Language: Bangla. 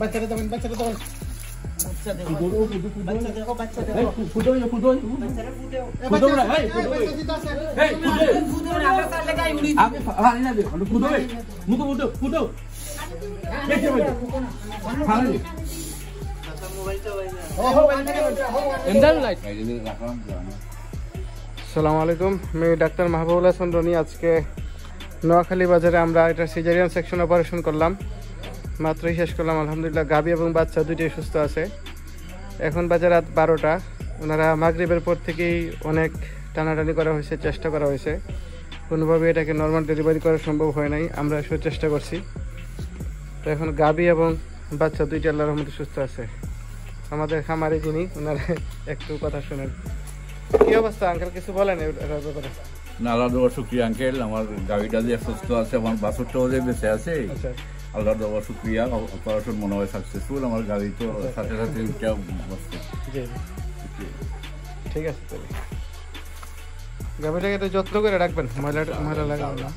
বাচ্চাটা তখন আসসালামু আলাইকুম, আমি ডাক্তার মাহবুবুল হাসান রনি। আজকে নোয়াখালী বাজারে আমরা এটা সিজারিয়ান সেকশন অপারেশন করলাম, মাত্রই শেষ করলাম। আলহামদুলিল্লাহ গাভী এবং বাচ্চা দুইটাই সুস্থ আছে। এখন বাজে রাত 12টা। ওনারা মাগরিবের পর থেকেই অনেক টানাটানি করা হয়েছে, চেষ্টা করা হয়েছে, কোনোভাবে এটাকে নর্মাল ডেলিভারি করা সম্ভব হয় নাই। আমরা এসব চেষ্টা করছি। তো এখন গাভী এবং বাচ্চা দুইটা আল্লাহর রহমতে সুস্থ আছে। আমাদের খামারে যিনি, ওনারা একটু কথা শোনেন। কি অবস্থা আঙ্কেল, কিছু বলেন এটার ব্যাপারে? না, আল্লাহর শুক্রিয়া আঙ্কেল, আমার গাড়িটা যে সুস্থ আছে, আমার বাছুরটাও যে বেঁচে আছে, আল্লাহর শুক্রিয়া। অপারেশন মনে হয় সাকসেসফুল। আমার গাড়ি তো সাথে সাথে ঠিক আছে। তাহলে গাভীটাকে তো যত্ন করে রাখবেন, ময়লা লাগাবেন না।